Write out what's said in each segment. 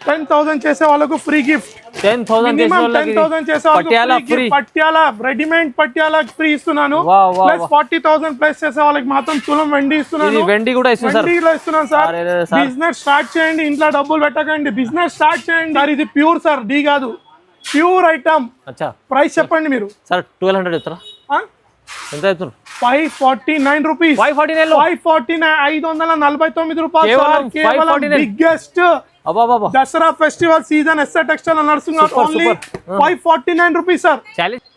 10,000 చేసే వాళ్ళకు free gift. 10,000 చేసే వాళ్ళకి పట్యాల రెడీమేడ్ పట్యాల ఫ్రీ ఇస్తున్నాను. ప్లస్ 40,000 ప్లస్ చేసే వాళ్ళకి మాత్రం తులం వెండి ఇస్తున్నాను. వెండి కూడా ఇస్తున్నాను సార్. బిజినెస్ స్టార్ట్ చేయండి, ఇంట్లో డబ్బులు పెట్టకండి, బిజినెస్ స్టార్ట్ చేయండి సార్. ఇది ప్యూర్ సార్, డి కాదు, ప్యూర్ ఐటమ్. ప్రైస్ చెప్పండి మీరు సార్. 1200 చెప్తారా? ఎంత చెప్తున్నారు? 549 రూపీస్. 549 549 రూపాయలు కేవలం. Biggest Dasara festival season SR textile నడుస్తుంది. Only 549 rupees sir.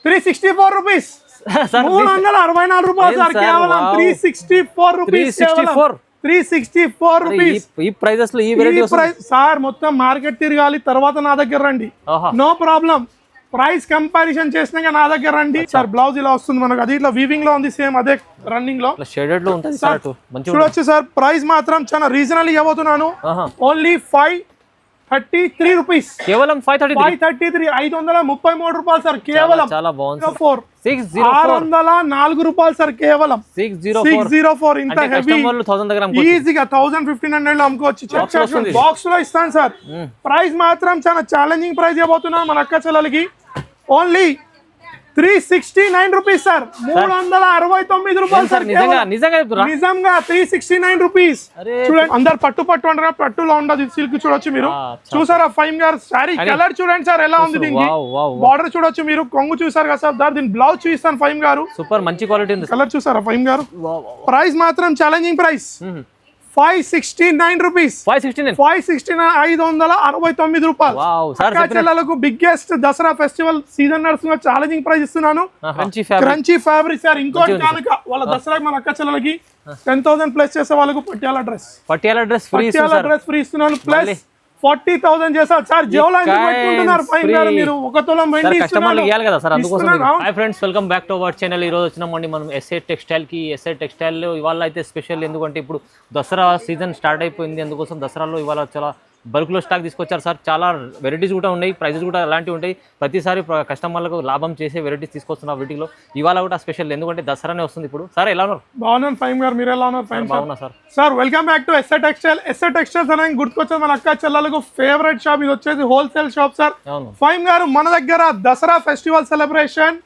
364 రూపీస్. 364 రూపాయలు సార్ కేవలం. 364 రూపీస్. 364 రూపీస్. ఈ ప్రైజెస్ లో ఈ వెరైటీ సార్ మొత్తం మార్కెట్ తిరగాలి, తర్వాత నా దగ్గర రండి, నో ప్రాబ్లం. ప్రైస్ కంపారిజన్ చేసినాక నా దగ్గర రండి సార్. బ్లౌజ్ ఇలా వస్తుంది మనకు, అది ఇట్లా వీవింగ్ లో ఉంది, సేమ్ అదే రన్నింగ్ లో షేడెడ్ లో ఉంటుంది సార్. చూడొచ్చు సార్. ప్రైస్ మాత్రం చాలా రీజనబుల్ ఇవ్వబోతున్నాను. Only 533 rupees. కేవలం 533. 533 రూపాయలు సార్ కేవలం. చాలా బాగుంది. 604 రూపాయలు సార్ కేవలం. 604. ఇంత హెవీ ఈజీగా 1500 లో అమ్ముకోవచ్చు. బాక్స్ లో ఇస్తాను సార్. ప్రైస్ మాత్రం చాలా ఛాలెంజింగ్ ప్రైస్ ఇవ్వబోతున్నాను మన అక్క చెల్లెలకి. Only 369 rupees sir. 369 రూపాయలు సార్. నిజంగా 369 రూపీస్. చూడండి, అందరు పట్టు అంటారా, పట్టులో ఉండదు సిల్క్. చూడొచ్చు మీరు. చూసారా ఫైమ్ గారు శారీ కలర్ చూడండి సార్ ఎలా ఉంది. దీనికి బార్డర్ చూడొచ్చు మీరు. కొంగు చూసారు కదా సార్. దీని బ్లౌజ్ చూపిస్తాను ఫైమ్ గారు. సూపర్ మంచి క్వాలిటీ ఉంది. కలర్ చూసారా ఫైమ్ గారు. ప్రైస్ మాత్రం ఛాలెంజింగ్ ప్రైస్. 569 రూపీస్. 569 రూపాయలు. బిగ్గెస్ట్ దసరా ఫెస్టివల్ సీజన్ నడుస్తున్న ఛాలెంజింగ్ ప్రైస్ ఇస్తున్నాను. Crunchy fabric sir. ఇంకోటి కానుక వాళ్ళ దసరా మన అక్క చెల్లెలకి 10,000 ప్లస్ చేసే వాళ్ళకు పట్యాల డ్రెస్ ఫ్రీ ఇస్తున్నాను. ప్లస్ 40,000 చేశారు సార్. జోలా పెట్టుకుంటున్నారు ఫైన్ గారు మీరు. ఒక తులం వెండి కస్టమర్లు ఇవ్వాలి కదా సార్, అందుకోసం. Hi friends, welcome back to our channel. ఈ రోజు వచ్చినామండి మనం ఎస్ఆర్ టెక్స్టైల్ కి. ఎస్ఆర్ టెక్స్టైల్ ఇవాళ అయితే స్పెషల్, ఎందుకంటే ఇప్పుడు దసరా సీజన్ స్టార్ట్ అయిపోయింది. అందుకోసం దసరాలో ఇవాళ చాలా బల్క్లో స్టాక్ తీసుకొచ్చారు సార్. చాలా వెరైటీస్ కూడా ఉన్నాయి, ప్రైజెస్ కూడా అలాంటివి ఉంటాయి. ప్రతిసారి కస్టమర్లకు లాభం చేసే వెరైటీస్ తీసుకొస్తున్నారు వీటిలో. ఇవాళ కూడా స్పెషల్, ఎందుకంటే దసరానే వస్తుంది ఇప్పుడు. సార్ ఎలా ఉన్నారు? బాగున్నాను ఫైమ్ గారు, మీరు ఎలా ఉన్నారు? బాగున్నా sir. Sir welcome back to SR textile. SR textiles అనేది గుర్తుకొచ్చేది మన అక్క చెల్లెలకు ఫేవరెట్ షాప్. ఇది వచ్చేసి హోల్సేల్ షాప్ సార్. ఫైమ్ గారు మన దగ్గర Dasara festival celebration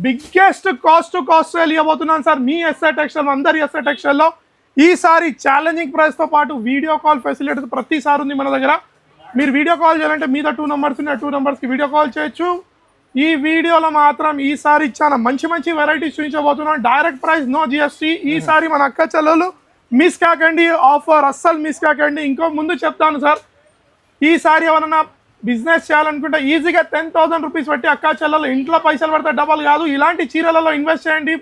biggest cost sale ఇవ్వబోతున్నాను సార్. మీ ఎస్ఆర్ టెక్స్టైల్, అందరి ఎస్ఆర్ టెక్స్టైల్ లో ఈసారి ఛాలెంజింగ్ ప్రైస్ తో పాటు వీడియో కాల్ ఫెసిలిటీ ప్రతిసారి ఉంది మన దగ్గర. మీరు వీడియో కాల్ చేయాలంటే మీద 2 నెంబర్స్ ఉన్నాయి, 2 నెంబర్స్ కి వీడియో కాల్ చేయొచ్చు. ఈ వీడియోలో మాత్రం ఈసారి చాలా మంచి వెరైటీస్ చూపించబోతున్నాం. Direct price, no GST. ఈసారి మన అక్క చెల్లెలు మిస్ కాకండి, ఆఫర్ అస్సలు మిస్ కాకండి. ఇంకో ముందు చెప్తాను సార్, ఈసారి ఎవరన్నా బిజినెస్ చేయాలనుకుంటే ఈజీగా 10,000 రూపీస్ పెట్టి అక్క చెల్లెలు ఇంట్లో పైసలు పడితే డబల్ కాదు, ఇలాంటి చీరలలో ఇన్వెస్ట్ చేయండి.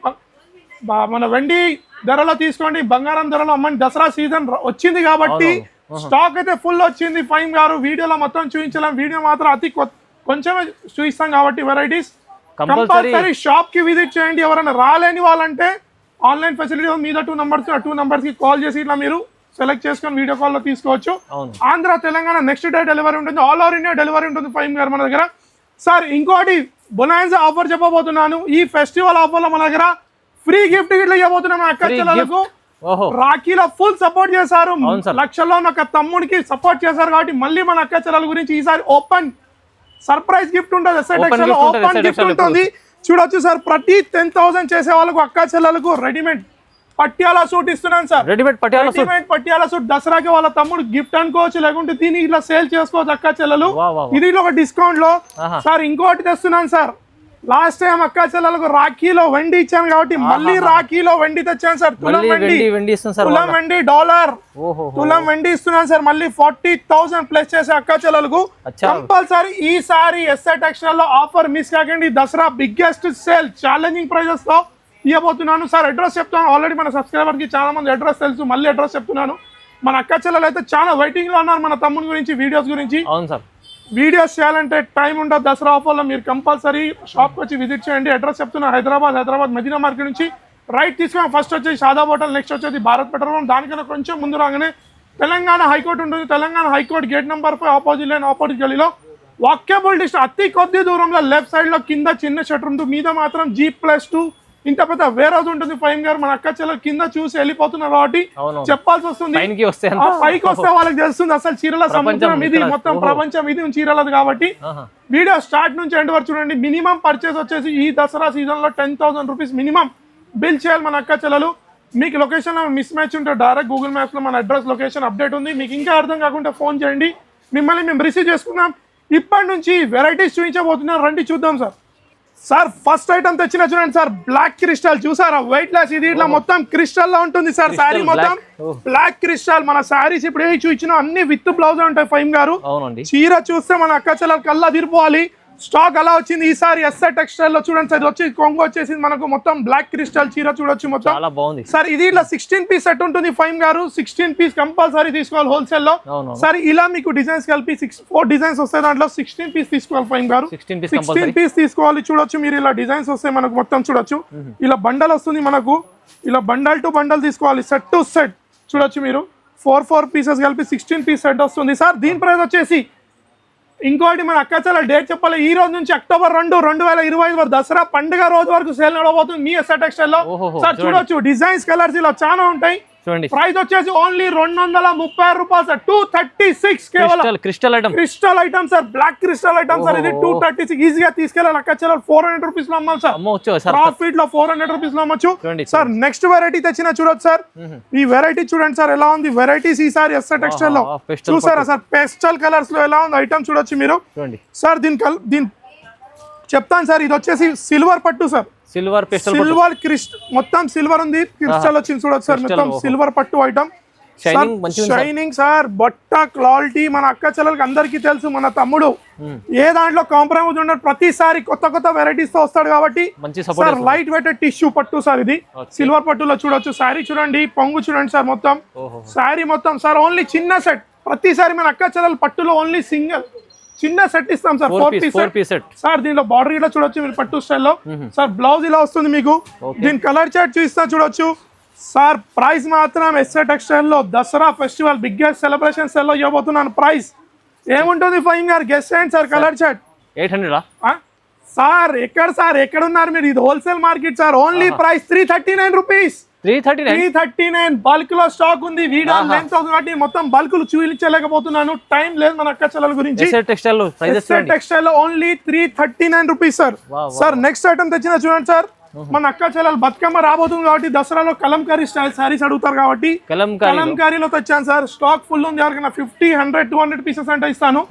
మన వెండి ధరలో తీసుకోండి, బంగారం ధరలో అమ్మండి. దసరా సీజన్ వచ్చింది కాబట్టి స్టాక్ అయితే ఫుల్ వచ్చింది. ఫైమ్ గారు వీడియోలో మొత్తం చూపించలేం, వీడియో మాత్రం అతి కొంచెమే చూపిస్తాం కాబట్టి వెరైటీస్. కంపల్సరీ షాప్ కి విజిట్ చేయండి. ఎవరైనా రాలేని వాళ్ళంటే ఆన్లైన్ ఫెసిలిటీ మీద 2 నెంబర్స్, 2 నెంబర్స్ కి కాల్ చేసి ఇట్లా మీరు సెలెక్ట్ చేసుకొని వీడియో కాల్ లో తీసుకోవచ్చు. Andhra, Telangana next day delivery ఉంటుంది. ఆల్ ఓవర్ ఇండియా డెలివరీ ఉంటుంది ఫైమ్ గారు మన దగ్గర. సార్ ఇంకోటి బొనాన్సా ఆఫర్ చెప్పబోతున్నాను. ఈ ఫెస్టివల్ ఆఫర్ లో మన దగ్గర ఫ్రీ గిఫ్ట్ ఇట్లా ఇవ్వబోతున్నాం అక్క చెల్లెలకు. రాఖీలో ఫుల్ సపోర్ట్ చేశారు, లక్షల్లో ఉన్న ఒక తమ్ముడికి సపోర్ట్ చేశారు కాబట్టి మళ్ళీ మన అక్క చెల్లెల గురించి ఈసారి ఓపెన్ సర్ప్రైజ్ గిఫ్ట్ ఉంటుంది. ఓపెన్ గిఫ్ట్ ఉంటుంది. చూడొచ్చు సార్. ప్రతి 10,000 చేసే వాళ్ళకు అక్క చెల్లెలకు రెడీమేడ్ పట్యాల సూట్ ఇస్తున్నాను సార్. రెడీమేడ్ పట్యాల సూట్ దసరాకి వాళ్ళ తమ్ముడు గిఫ్ట్ అనుకోవచ్చు, లేకుంటే దీన్ని ఇట్లా సేల్ చేసుకోవచ్చు అక్క చెల్లెలు. ఇది ఒక డిస్కౌంట్ లో సార్. ఇంకోటి తెస్తున్నాను సార్. లాస్ట్ టైం అక్క చెల్లెలకు రాఖీలో వెండి ఇచ్చాను కాబట్టి మళ్ళీ రాఖీలో వెండి తెచ్చాను సార్. తులం వెండి డాలర్, తులం వెండి ఇస్తున్నాను సార్. మళ్ళీ 40,000 ప్లస్ చేసే అక్క చెల్లెలకు కంపల్సరీ ఈసారి ఎస్ఆర్ టెక్స్టైల్ లో ఆఫర్ మిస్ కాకండి. Dasara biggest sale challenging prizes తో ఇవ్వబోతున్నాను సార్. అడ్రస్ చెప్తాను. ఆల్రెడీ మన సబ్స్క్రైబర్ కి చాలా మంది అడ్రస్ తెలుసు, మళ్ళీ అడ్రస్ చెప్తున్నాను. మన అక్క చెల్లెలు అయితే చాలా వెయిటింగ్ లో ఉన్నారు మన తమ్ముని గురించి, వీడియోస్ గురించి. అవును సార్. వీడియోస్ చేయాలంటే టైం ఉండదు. దసరా ఆఫర్లో మీరు కంపల్సరీ షాప్కి వచ్చి విజిట్ చేయండి. అడ్రస్ చెప్తున్నా, హైదరాబాద్ మదీనా మార్కెట్ నుంచి రైట్ తీసుకుని ఫస్ట్ వచ్చేసి షాదాబ్ హోటల్, నెక్స్ట్ వచ్చేది భారత్ పెట్రోల్. దానికన్నా కొంచెం ముందు రాగానే తెలంగాణ హైకోర్టు ఉంటుంది. Telangana high court gate number 5 opposite line opposite గలీలో వాకబుల్ డిస్టెన్స్, అతి కొద్ది దూరంలో లెఫ్ట్ సైడ్ లో కింద చిన్న షట్టర్ ఉంటుంది, మీద మాత్రం G+2 ఇంత పెద్ద వేర్ హౌస్ ఉంటుంది ఫైమ్ గారు. మన అక్క చెల్లెలు కింద చూసి వెళ్ళిపోతున్నారు కాబట్టి చెప్పాల్సి వస్తుంది. పైకి వస్తే వాళ్ళకి తెలుస్తుంది అసలు చీరల సముద్రం ఇది, మొత్తం ప్రపంచం ఇది చీరలది. కాబట్టి వీడియో స్టార్ట్ నుంచి ఎండ్ వరకు చూడండి. మినిమం పర్చేస్ వచ్చేసి ఈ దసరా సీజన్ లో 10,000 రూపీస్ మినిమం బిల్ చేయాలి మన అక్క చెల్లెలు. మీకు లొకేషన్ మిస్ మ్యాచ్ ఉంటే డైరెక్ట్ గూగుల్ మ్యాప్స్ లో మన అడ్రస్ లొకేషన్ అప్డేట్ ఉంది. మీకు ఇంకా అర్థం కాకుండా ఫోన్ చేయండి, మిమ్మల్ని మేము రిసీవ్ చేసుకుందాం. ఇప్పటి నుంచి వెరైటీస్ చూపించబోతున్నాం, రండి చూద్దాం సార్. సార్ ఫస్ట్ ఐటమ్ తెచ్చిన చూడండి సార్, బ్లాక్ క్రిస్టల్. చూసారా వెయిట్ లెస్, ఇది ఇట్లా మొత్తం క్రిస్టల్ లా ఉంటుంది సార్. శారీ మొత్తం బ్లాక్ క్రిస్టల్. మన శారీస్ ఇప్పుడు ఏ చూపించినా అన్ని విత్ బ్లౌజ్ ఉంటాయి ఫైమ్ గారు. చీర చూస్తే మన అక్క చెల్లెలు కల్లా తిరిపోవాలి. స్టాక్ అలా వచ్చింది ఈసారి ఎస్ఆర్ టెక్స్టైల్ లో. చూడండి సార్, ఇది వచ్చి కొంగు వచ్చేసి మనకు మొత్తం బ్లాక్ క్రిస్టల్ చీర చూడొచ్చు మొత్తం. చాలా బాగుంది సార్. ఇది ఇట్లా 16 పీస్ సెట్ ఉంటుంది ఫైమ్ గారు. 16 పీస్ కంపల్సరీ తీసుకోవాలి హోల్సేల్ లో. సార్ ఇలా మీకు డిజైన్స్ కలిపి 4 డిజైన్స్ వస్తాయి, దాంట్లో 16 పీస్ తీసుకోవాలి ఫైమ్ గారు. 16 పీస్ తీసుకోవాలి. చూడొచ్చు మీరు, ఇలా డిజైన్స్ వస్తాయి మనకు మొత్తం. చూడొచ్చు ఇలా బండల్ వస్తుంది మనకు, ఇలా బండల్ టు బండల్ తీసుకోవాలి, సెట్ టు సెట్. చూడొచ్చు మీరు 4 పీసెస్ కలిపి 16 పీస్ సెట్ వస్తుంది సార్. దీని ప్రైస్ వచ్చేసి ఇంకోటి మన అక్క చాలా డేట్ చెప్పాలి, ఈ రోజు నుంచి అక్టోబర్ 2, 2025 వరకు దసరా పండుగ రోజు వరకు సేల్ నడవబోతుంది మీ ఎస్ఆర్ టెక్స్టైల్ లో. సార్ చూడొచ్చు డిజైన్స్ కలర్స్ ఇలా చాలా ఉంటాయి. ప్రైస్ వచ్చేసి ఓన్లీ 230 రూపాయలు సార్. 236 కేవలం crystal item sir, black crystal item sir. ఇది 236 ఈజీగా తీసుకెళ్ళాలి అక్క చెల్లెలు. 400 రూపీస్ లో అమ్మాలి సార్. ప్రాఫిట్ లో 400 రూపీస్ లో అమ్మచ్చు సార్. నెక్స్ట్ వెరైటీ తెచ్చిన చూడొచ్చు సార్. ఈ వెరైటీ చూడండి సార్ ఎలా ఉంది. వెరైటీస్ ఈసారి ఎస్ఆర్ టెక్స్టైల్ లో చూసారా సార్, పేస్టల్ కలర్స్ లో ఎలా ఉంది ఐటమ్ చూడొచ్చు మీరు సార్. దీని చెప్తాను సార్. ఇది వచ్చేసి సిల్వర్ పట్టు సార్, సిల్వర్ మొత్తం సిల్వర్ ఉంది, క్రిస్టల్ వచ్చింది చూడొచ్చు సార్. మొత్తం సిల్వర్ పట్టు ఐటమ్, షైనింగ్ సార్. బట్ట క్వాలిటీ మన అక్క చెల్లెలకి అందరికీ తెలుసు. మన తమ్ముడు ఏ దాంట్లో కాంప్రమైజ్ ఉండదు, ప్రతిసారి కొత్త వెరైటీస్ తో వస్తాడు కాబట్టి సార్. లైట్ వెయిట్ టిష్యూ పట్టు సార్, ఇది సిల్వర్ పట్టులో చూడొచ్చు. శారీ చూడండి, పొంగు చూడండి సార్. మొత్తం శారీ మొత్తం సార్ ఓన్లీ చిన్న సెట్. ప్రతిసారి మన అక్క చెల్లెలు పట్టులో ఓన్లీ సింగిల్ చిన్న సెట్ ఇస్తాం సార్. 4 piece set sir. దీనిలో బార్డర్ ఇలా చూడొచ్చు మీరు పట్టు స్టైల్లో సార్. బ్లౌజ్ ఇలా వస్తుంది మీకు. దీని కలర్ చార్ట్ చూస్తా చూడొచ్చు సార్. ప్రైస్ మాత్రం ఎస్ఆర్ టెక్స్టైల్ లో Dasara festival biggest celebration cell లో ఇవ్వబోతున్నాను. ప్రైస్ ఏముంటుంది ఫైమ్ గారు గెస్ట్ చేయండి సార్. Colour chart 800 sir. ఎక్కడ ఉన్నారు మీరు? ఇది wholesale market sir. Only price 339 rupees. 339 bulk లో స్టాక్ ఉంది. వీడియో లెంత్ అవుతుంది కాబట్టి మొత్తం బల్క్ చూపించలేకపోతున్నాను, టైం లేదు మన అక్క చెల్లెల గురించి. టెక్స్టైల్ లో only 339 rupees sir. Sir next item తెచ్చిన చూడండి సార్. మన అక్క చెల్లెలు బతుకమ్మ రాబోతుంది కాబట్టి దసరాలో కలంకారీ స్టైల్ సారీస్ అడుగుతారు కాబట్టి కలంకారీలో తెచ్చాను సార్. స్టాక్ ఫుల్ ఉంది. ఎవరికైనా 50, 100, 200 పీసెస్ అంటే ఇస్తాను,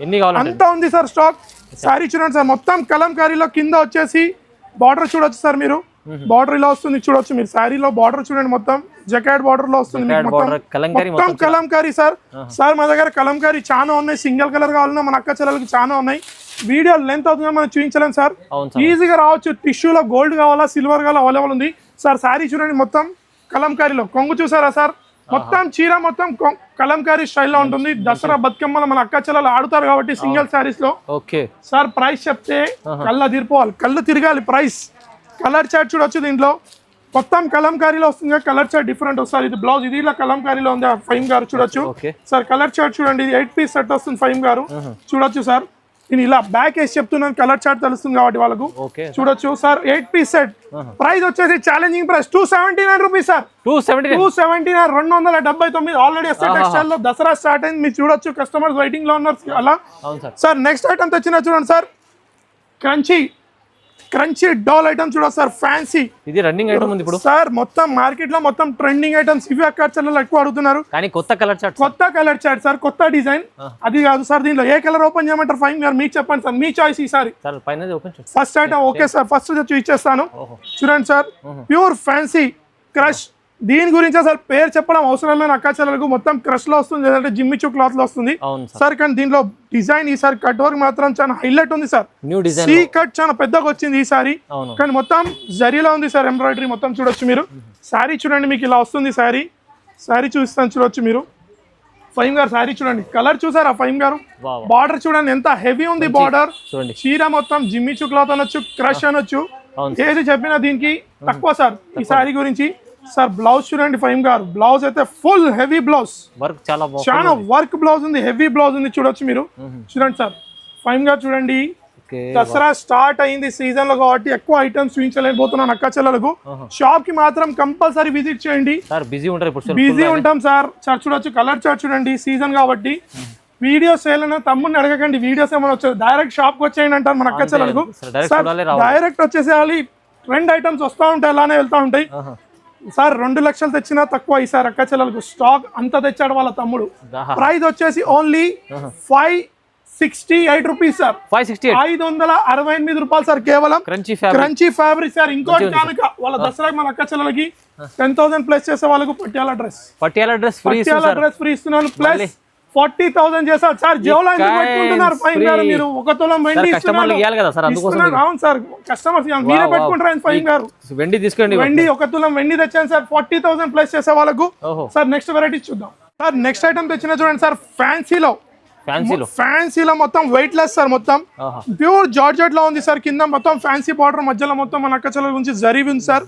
అంతా ఉంది సార్ స్టాక్. సారీ చూడండి సార్, మొత్తం కలంకారీలో కింద వచ్చేసి బార్డర్ చూడొచ్చు సార్ మీరు. బార్డర్ ఇలా వస్తుంది చూడొచ్చు మీరు. శారీలో బార్డర్ చూడండి, మొత్తం జకాట్ బార్డర్ లో వస్తుంది మొత్తం కలంకారీ సార్. సార్ మా దగ్గర కలంకారీ చాలా ఉన్నాయి. సింగిల్ కలర్ కావాలన్నా మన అక్క చెల్లెలకి చాలా ఉన్నాయి. వీడియో లెంత్ అవుతుందో మనం చూపించలేం సార్. ఈజీగా రావచ్చు. టిష్యూలో గోల్డ్ కావాలా, సిల్వర్ కావాలా, అవైలబుల్ ఉంది సార్. శారీ చూడండి మొత్తం కలంకారీలో. కొంగు చూసారా సార్, మొత్తం చీర మొత్తం కలంకారీ స్టైల్లో ఉంటుంది. దసరా బతుకమ్మలో మన అక్క చెల్లెలు ఆడుతారు కాబట్టి సింగిల్ శారీస్ లో. సార్ ప్రైస్ చెప్తే కళ్ళ తిరిపోవాలి, కళ్ళు తిరగాలి. ప్రైస్ కలర్ చార్ట్ చూడొచ్చు. దీంట్లో మొత్తం కలంకారీలో వస్తుంది. కలర్ చార్ట్ డిఫరెంట్ వస్తుంది. ఇది బ్లౌజ్, ఇది ఇలా కలంకారీలో ఉంది ఫైమ్ గారు చూడొచ్చు సార్. కలర్ చార్ట్ చూడండి, ఇది 8 పీస్ సెట్ వస్తుంది ఫైమ్ గారు చూడొచ్చు సార్. నేను ఇలా బ్యాక్ వేసి చెప్తున్నాను, కలర్ చార్ట్ తెలుస్తుంది కాబట్టి వాళ్ళకు. చూడొచ్చు సార్ 8 పీస్ సెట్. ప్రైస్ వచ్చేసి challenging price 279 rupees sir. 279 279 already SR textile లో దసరా స్టార్ట్ అయింది. మీరు చూడొచ్చు, కస్టమర్స్ వెయిటింగ్ లో ఉన్నారు అలా సార్. నెక్స్ట్ ఐటమ్ తెచ్చిన చూడండి సార్, క్రంచీ డాల్ ఐటమ్ చూడొచ్చు సార్. ఫ్యాన్సీ, ఇది రన్నింగ్ ఐటమ్ ఉంది ఇప్పుడు సార్. మొత్తం మార్కెట్ లో మొత్తం ట్రెండింగ్ ఐటమ్స్ ఇవి అక్క చెల్లెలు ఎక్కువ అడుగుతున్నారు. కానీ కొత్త కలర్ చార్ట్ సార్, కొత్త డిజైన్. అది కాదు సార్, దీనిలో ఏ కలర్ ఓపెన్ చేయమంటారు ఫైన్ గారు? మీకు చెప్పండి సార్, మీ చాయిస్ ఈసారి. First item okay sir, first ఇచ్చేస్తాను చూడండి సార్. Pure fancy crush. దీని గురించి అసలు పేరు చెప్పడం అవసరం లేని అక్క చెల్లెలకు. మొత్తం క్రష్ లో వస్తుంది, లేదంటే జిమ్మిచూ క్లాత్ లో వస్తుంది సార్. కానీ దీనిలో డిజైన్ ఈసారి కట్ వర్క్ మాత్రం చాలా హైలైట్ ఉంది సార్. సీ కట్ చాలా పెద్దగా వచ్చింది ఈసారి, కానీ మొత్తం జరీలో ఉంది సార్. ఎంబ్రాయిడరీ మొత్తం చూడొచ్చు మీరు. శారీ చూడండి మీకు ఇలా వస్తుంది. శారీ చూస్తాను చూడొచ్చు మీరు. ఫైమ్ గారు శారీ చూడండి, కలర్ చూసారా ఫైమ్ గారు? బార్డర్ చూడండి ఎంత హెవీ ఉంది బార్డర్. చీర మొత్తం జిమ్మిచూ క్లాత్ అనొచ్చు, క్రష్ అనొచ్చు, ఏది చెప్పినా దీనికి తక్కువ సార్ ఈ శారీ గురించి. సార్ బ్లౌజ్ చూడండి ఫైమ్ గారు. బ్లౌజ్ అయితే ఫుల్ హెవీ బ్లౌజ్, చాలా వర్క్ బ్లౌజ్ ఉంది, హెవీ బ్లౌజ్ ఉంది చూడొచ్చు మీరు. చూడండి సార్ ఫైమ్ గారు చూడండి. ఓకే దసరా స్టార్ట్ అయింది సీజన్ లో కాబట్టి ఎక్కువ ఐటమ్స్ చూపించలేకపోతున్నాను అక్క చెల్లెలకు. షాప్ కి మాత్రం కంపల్సరీ విజిట్ చేయండి సార్. బిజీ ఉంటారు ఇప్పుడు, బిజీ ఉంటాం సార్. చార్ట్ చూడొచ్చు, కలర్ చార్ట్ చూడండి, సీజన్ కాబట్టి. వీడియోస్ ఏమైనా తమ్ముడిని అడగకండి, వీడియోస్ ఏమైనా వచ్చాయి డైరెక్ట్ షాప్ కి వచ్చేయండి అంటారు మన అక్క చెల్లెలకు. డైరెక్ట్ వచ్చేసేయాలి, ట్రెండ్ ఐటమ్స్ వస్తూ ఉంటాయి, అలానే వెళ్తా ఉంటాయి సార్. 2 లక్షలు తెచ్చినా తక్కువ ఈసారి అక్క చెల్లెలకు. స్టాక్ అంత తెచ్చాడు వాళ్ళ తమ్ముడు. ప్రైస్ వచ్చేసి ఓన్లీ 568 రూపీస్ సార్. 568 రూపాయలు సార్ కేవలం. Crunchy fabric sir. ఇంకోటి కనుక వాళ్ళ దసరాకి మన అక్క చెల్లెలకి 10,000 ప్లస్ చేసే వాళ్ళకు పట్యాల డ్రెస్ ఫ్రీ ఇస్తున్నాను. ప్లస్ 40,000 చేశారు సార్. జోలా పెట్టుకుంటున్నారు ఫైన్ గారు, మీరు 1 తులం వెండి ఇస్తున్నారు. అవును సార్, కస్టమర్స్ మీరే పెట్టుకుంటారు ఫైన్ గారు. వెండి తీసుకోండి, వెండి 1 తులం వెండి తెచ్చాను సార్ 40,000 ప్లస్ చేసే వాళ్ళకు. సార్ నెక్స్ట్ వెరైటీ చూద్దాం సార్. నెక్స్ట్ ఐటమ్ తెచ్చిన చూడండి సార్, ఫ్యాన్సీలో మొత్తం వెయిట్ లెస్ సార్. మొత్తం ప్యూర్ జార్జెట్ లో ఉంది సార్. కింద మొత్తం ఫ్యాన్సీ బార్డర్, మధ్యలో మొత్తం మన అక్క చెల్లెల గురించి జరీ ఉంది సార్.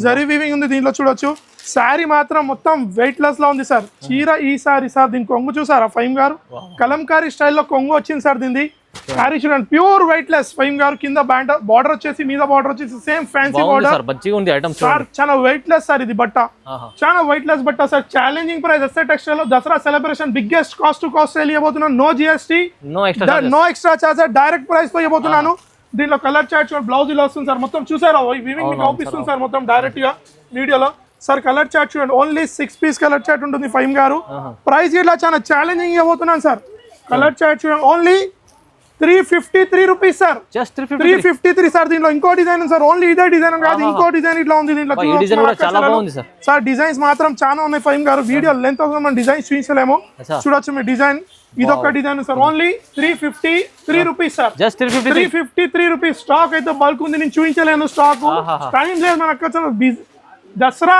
జరీ వీవింగ్ ఉంది దీంట్లో చూడొచ్చు. శారీ మాత్రం మొత్తం వెయిట్ లెస్ లో ఉంది సార్. చీర ఈ సారీ సార్. దీని కొంగు చూసారా ఫైమ్ గారు, కలంకారీ స్టైల్లో కొంగు వచ్చింది సార్ దీనిది. శారీ చూడండి, ప్యూర్ వెయిట్ లెస్ ఫైమ్ గారు. కింద బార్డర్ వచ్చేసి, మీద బార్డర్ వచ్చేసి సేమ్ ఫ్యాన్సీ బార్డర్ సార్. చాలా వెయిట్ లెస్ సార్ ఇది బట్ట, చాలా వెయిట్ లెస్ బట్ట సార్. ఛాలెంజింగ్ ప్రైస్ ఎస్ఏ టెక్స్టైల్ లో Dasara celebration biggest cost to cost sale ఇవ్వబోతున్నాను. No GST, no extra charge, direct price తో ఇవ్వబోతున్నాను. దీంట్లో కలర్ చార్ట్ బ్లౌజ్ ఇలా వస్తుంది సార్. మొత్తం చూసారా వివింగ్ అవుపిస్తుంది సార్ మొత్తం డైరెక్ట్ గా వీడియోలో సార్. కలర్ చార్ట్ చూడండి, ఓన్లీ 6 పీస్ కలర్ చార్ట్ ఉంటుంది ఫైమ్ గారు. ప్రైస్ ఇట్లా చాలా ఛాలెంజింగ్ ఇవ్వబోతున్నాను సార్. కలర్ చార్ట్ చూడండి, ఓన్లీ 353 రూపీస్ సార్. 353 సార్. దీంట్లో ఇంకో డిజైన్ సార్. ఓన్లీ ఇదే డిజైన్ కాదు, ఇంకో డిజైన్ ఇట్లా ఉంది దీంట్లో సార్. డిజైన్స్ మాత్రం చాలా ఉన్నాయి ఫైమ్ గారు. వీడియో లెంత్ మనం డిజైన్స్ చూపించలేము, చూడొచ్చు మీ డిజైన్. ఇదొక design sir. Only 353 rupees sir. 353 rupees. Stock అయితే బల్క్ ఉంది, నేను చూపించలేను స్టాక్. టైం లేదు మన అక్క. దసరా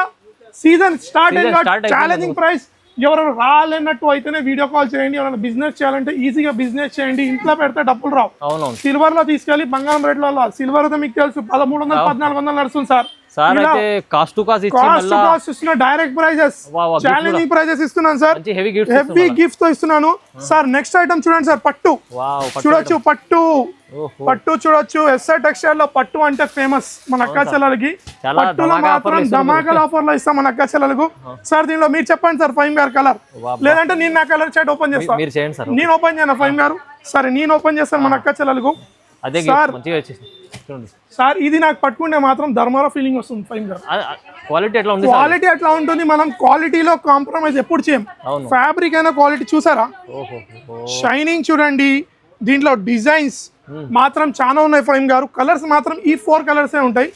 సీజన్ స్టార్ట్ అయింది, ఛాలెంజింగ్ ప్రైస్. ఎవరైనా రాలేనట్టు అయితేనే వీడియో కాల్ చేయండి. ఎవరైనా బిజినెస్ చేయాలంటే ఈజీగా బిజినెస్ చేయండి. ఇంట్లో పెడితే డబ్బులు రావు. సిల్వర్ లో తీసుకెళ్లి బంగారం రేట్ లో, సిల్వర్ అయితే మీకు తెలుసు 1300 1400 నడుస్తుంది sir. Direct prizes, challenging prizes ఇస్తున్నాను సార్. హెవీ గిఫ్ట్ తో ఇస్తున్నాను సార్. నెక్స్ట్ ఐటమ్ చూడండి సార్, పట్టు చూడొచ్చు. పట్టు చూడొచ్చు. ఎస్ఆర్ టెక్స్టైల్ లో పట్టు అంటే ఫేమస్ మన అక్క చెల్లెలకి. పట్టులో మాత్రం ధమాకల్ ఆఫర్ లో ఇస్తాం మన అక్క చెల్లెలకు సార్. దీనిలో మీరు చెప్పండి సార్ ఫైమ్ గారు కలర్, లేదంటే నేను నా కలర్ చార్ట్ ఓపెన్ చేస్తాను. నేను ఓపెన్ చేయను ఫైమ్ గారు. సరే నేను ఓపెన్ చేస్తాను మన అక్క చెల్లెలకు సార్. ఇది నాకు పట్టుకుంటే మాత్రం ధర్మారా ఫీలింగ్ వస్తుంది ఫైమ్ గారు. క్వాలిటీ ఎట్లా ఉంటుంది, మనం క్వాలిటీలో కాంప్రమైజ్ ఎప్పుడు చేయం. ఫ్యాబ్రిక్ అయినా క్వాలిటీ చూసారా, షైనింగ్ చూడండి. దీంట్లో డిజైన్స్ మాత్రం చాలా ఉన్నాయి ఫైమ్ గారు. కలర్స్ మాత్రం ఈ 4 కలర్స్ ఉంటాయి.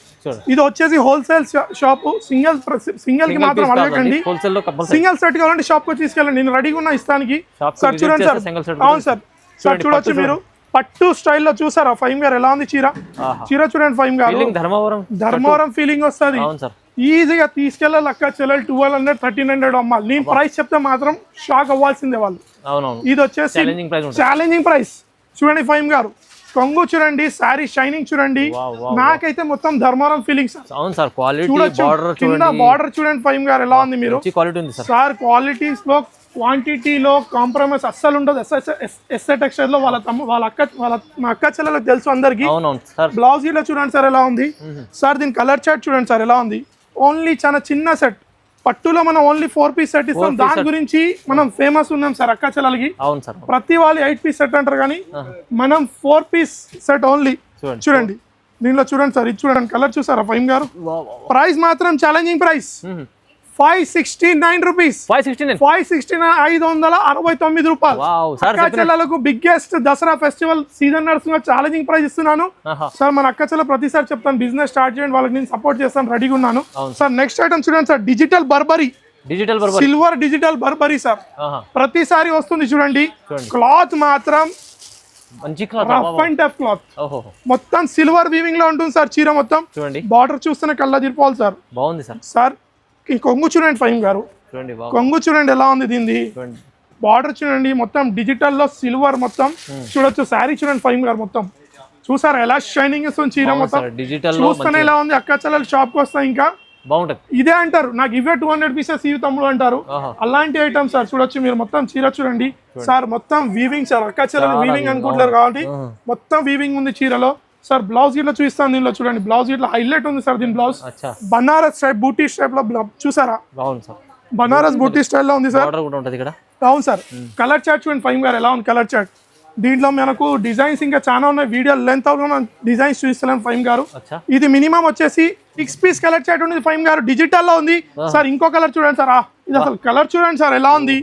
ఇది వచ్చేసి హోల్సేల్ షాప్. సింగిల్ కి మాత్రం అడగకండి. సింగిల్ సెట్ కావాలంటే షాప్ కి తీసుకెళ్ళండి, నేను రెడీగా ఉన్నా ఇస్తానికి సార్. చూడండి సార్. అవును సార్. సార్ చూడొచ్చు మీరు. పట్టు స్టైల్లో చూసారా ఫైమ్ గారు ఎలా ఉంది చీర. చూడండి ఫైమ్ గారు, ధర్మవరం ఫీలింగ్ వస్తుంది. ఈజీగా తీసుకెళ్ళాలి అక్క చెల్లెలు. 1200 1300 అమ్మాలి. నేను ప్రైస్ చెప్తే మాత్రం షాక్ అవ్వాల్సిందే వాళ్ళు. ఇది వచ్చేసి ఛాలెంజింగ్ ప్రైస్. చూడండి ఫైమ్ గారు, కొంగు చూడండి, శారీ షైనింగ్ చూడండి. నాకైతే మొత్తం ధర్మవరం ఫీలింగ్స్. కింద బార్డర్ చూడండి ఫైమ్ గారు ఎలా ఉంది. మీరు సార్ క్వాలిటీస్ లో, క్వాంటిటీలో కాంప్రమైజ్ అస్సలు ఉండదు. ఎస్ఏ టెక్స్టైల్ లో వాళ్ళ అక్క చెల్లెలకు తెలుసు అందరికి. బ్లౌజ్ లో చూడండి సార్ ఎలా ఉంది సార్. దీని కలర్ చార్ట్ చూడండి సార్ ఎలా ఉంది. ఓన్లీ చాలా చిన్న సెట్. పట్టులో మనం ఓన్లీ 4 పీస్ సెట్ ఇస్తాం. దాని గురించి మనం ఫేమస్ ఉన్నాం సార్ అక్క చెల్లెలకి. ప్రతి వాళ్ళు 8 పీస్ సెట్ అంటారు, కానీ మనం 4 పీస్ సెట్ ఓన్లీ. చూడండి దీనిలో చూడండి సార్. ఇది చూడండి కలర్ చూసారా ఫైమ్ గారు. ప్రైస్ మాత్రం ఛాలెంజింగ్ ప్రైస్ 569 రూపీస్. 569 రూపాయలు. బిగ్గెస్ట్ దసరా ఫెస్టివల్ సీజన్ నడుస్తున్న ఛాలెంజింగ్ ప్రైస్ ఇస్తున్నాను సార్. మన అక్క చెల్లెలు ప్రతిసారి చెప్తాను బిజినెస్ స్టార్ట్ చేయండి, వాళ్ళకి నేను సపోర్ట్ చేస్తాను, రెడీగా ఉన్నాను సార్. నెక్స్ట్ ఐటమ్ చూడండి sir, digital Burberry. Silver digital Burberry sir. ప్రతిసారి వస్తుంది చూడండి. క్లాత్ మాత్రం రఫ్ అండ్ టఫ్ క్లాత్. మొత్తం సిల్వర్ వీవింగ్ లో ఉంటుంది సార్. చీర మొత్తం బార్డర్ చూస్తేనే కళ్ళ తిరిపోవాలి సార్. బాగుంది సార్. కొంగు చూడండి ఫైమ్ గారు, కొంగు చూడండి ఎలా ఉంది దీనిది. బార్డర్ చూడండి మొత్తం డిజిటల్ లో సిల్వర్ మొత్తం చూడొచ్చు. శారీ చూడండి ఫైమ్ గారు మొత్తం చూసారా ఎలా షైనింగ్ ఇస్తుంది చీర మొత్తం. చూస్తేనే ఎలా ఉంది. అక్క చెల్లెలు షాప్ కి వస్తాయి ఇంకా బాగుంటది. ఇదే అంటారు నాకు ఇవే 200 పీసెస్ ఇవి తమ్ముడు అంటారు. అలాంటి ఐటమ్ సార్ చూడొచ్చు మీరు. మొత్తం చీర చూడండి సార్, మొత్తం వీవింగ్ సార్. అక్క చెల్లెలు వీవింగ్ అనుకుంటారు కాబట్టి మొత్తం వీవింగ్ ఉంది చీరలో సార్. బ్లౌజ్ ఇట్లా చూపిస్తాను దీనిలో చూడండి. బ్లౌజ్ ఇట్లా హైలైట్ ఉంది సార్. దీని బ్లౌజ్ బనారస్ టైప్ బూటీ టైప్ లో చూసారా, బనారస్ బూటీ స్టైల్ లో ఉంది సార్. అవును సార్. కలర్ చార్ట్ చూడండి ఫైమ్ గారు ఎలా ఉంది కలర్ చార్ట్. దీంట్లో మనకు డిజైన్స్ ఇంకా చాలా ఉన్నాయి. వీడియో లెంత్ అవుతుంది, డిజైన్స్ చూపిస్తున్నాను ఫైమ్ గారు. ఇది మినిమం వచ్చేసి 6 పీస్ కలర్ చార్ట్ ఉంది ఫైమ్ గారు. డిజిటల్ లో ఉంది సార్. ఇంకో కలర్ చూడండి సార్. ఇది అసలు కలర్ చూడండి సార్ ఎలా ఉంది.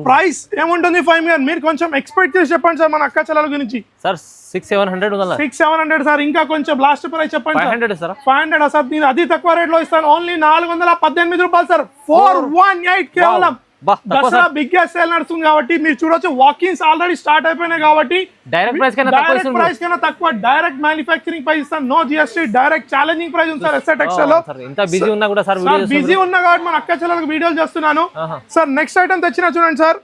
ప్రైస్ ఏముంటుంది ఫైమ్ గారు మీరు కొంచెం ఎక్స్పెక్ట్ చేసి చెప్పండి సార్ మన అక్క చెల్లెల గురించి. Sir 600-700 sir. ఇంకా కొంచెం లాస్ట్ ప్రైస్ చెప్పండి. 500 సార్. నేను అది తక్కువ రేట్ లో ఇస్తాను. ఓన్లీ 418 రూపాయలు సార్. 418 కేవలం. దసరా బిగ్గెస్ట్ సేల్ నడుస్తుంది కాబట్టి మీరు చూడొచ్చు. వాకిన్స్ ఆల్రెడీ స్టార్ట్ అయిపోయినాయి కాబట్టి డైరెక్ట్ ప్రైస్ కన్నా తక్కువ డైరెక్ట్ మ్యానుఫ్యాక్చరింగ్ ప్రైస్ ఇస్తాను. No GST. Direct challenging price ఉంది సార్ ఎస్ఆర్ టెక్స్టైల్ లో. బిజీ ఉన్నా కూడా సార్ బిజీ ఉన్నా కాబట్టి మన అక్క చెల్లెలకు వీడియోలు చేస్తున్నాను సార్. నెక్స్ట్ ఐటమ్ తెచ్చినా చూడండి సార్.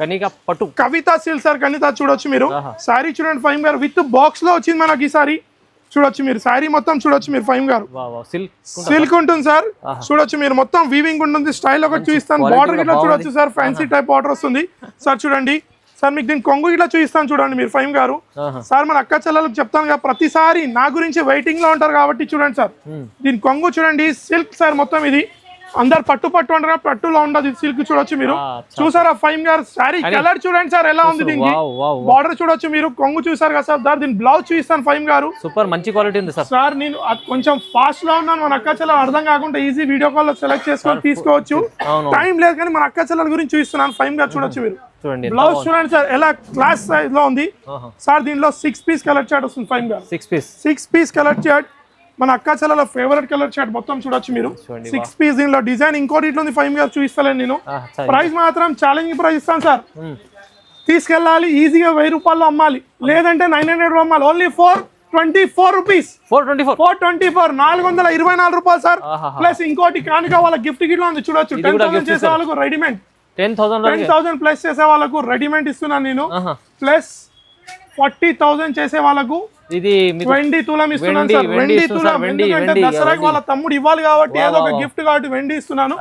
కనిక పట్టు కవిత సిల్క్ సార్. కవిత చూడొచ్చు మీరు. సారీ చూడండి ఫైమ్ గారు విత్ బాక్స్ లో వచ్చింది మనకి ఈ సారీ. చూడొచ్చు మీరు శారీ మొత్తం చూడొచ్చు మీరు ఫైమ్ గారు. సిల్క్ ఉంటుంది సార్. చూడొచ్చు మీరు మొత్తం వీవింగ్ ఉంటుంది. స్టైల్ ఒకటి చూపిస్తాను. బార్డర్ ఇట్లా చూడొచ్చు సార్. ఫ్యాన్సీ టైప్ బార్డర్ వస్తుంది సార్. చూడండి సార్ మీకు దీని కొంగు ఇట్లా చూపిస్తాను చూడండి మీరు ఫైమ్ గారు. సార్ మన అక్క చెల్లెలకు చెప్తాను కదా ప్రతిసారి నా గురించి వెయిటింగ్ లో ఉంటారు కాబట్టి చూడండి సార్. దీని కొంగు చూడండి సిల్క్ సార్. మొత్తం ఇది అందరు పట్టు అంటారు, పట్టులో ఉండదు సిల్క్. చూడొచ్చు మీరు. చూసారా ఫైమ్ గారు శారీ కలర్ చూడండి సార్ ఎలా ఉంది. దీనికి బార్డర్ చూడొచ్చు మీరు. కొంగు చూసారు కదా సార్. దీని బ్లౌజ్ చూపిస్తాను ఫైమ్ గారు. సూపర్ మంచి క్వాలిటీ ఉంది సార్. సార్ నేను కొంచెం ఫాస్ట్ లో ఉన్నాను. మన అక్క చెల్లెలు అర్థం కాకుండా ఈజీ వీడియో కాల్ లో సెలెక్ట్ చేసుకొని తీసుకోవచ్చు. టైం లేదు కానీ మన అక్క చెల్లెల గురించి చూపిస్తున్నాను ఫైమ్ గారు. చూడొచ్చు మీరు. బ్లౌజ్ చూడండి సార్ ఎలా క్లాస్ సైజ్ లో ఉంది సార్. దీనిలో 6 పీస్ కలర్ చార్ట్ వస్తుంది ఫైమ్ గారు. 6 పీస్ కలర్ చార్ట్ మన అక్క చెల్లెల ఫేవరెట్ కలర్ చార్ట్ మొత్తం చూడొచ్చు మీరు. 6 పీస్. దీనిలో డిజైన్ ఇంకోటి ఇట్లా ఉంది ఫైమ్ గారు చూపిస్తాను నేను. ప్రైస్ మాత్రం ఛాలెంజింగ్ ప్రైస్ ఇస్తాను సార్. తీసుకెళ్ళాలి ఈజీగా 1000 రూపాయలు అమ్మాలి, లేదంటే 900 అమ్మాలి. Only 424 rupees. 424 424 రూపాయలు సార్. ప్లస్ ఇంకోటి కానుక వాళ్ళ గిఫ్ట్ గిట్లో ఉంది చూడొచ్చు. 10,000 చేసే వాళ్ళకు రెడీమేడ్ 10,000 ప్లస్ చేసే వాళ్ళకు రెడీమేడ్ ఇస్తున్నాను నేను. ప్లస్ 40,000 చేసే వాళ్ళకు ఇది 20 తులం ఇస్తున్నాను సార్. 20 తులం. ఎందుకంటే దసరాకి వాళ్ళ తమ్ముడు ఇవ్వాలి కాబట్టి ఏదో ఒక గిఫ్ట్ కాబట్టి వెండి ఇస్తున్నాను.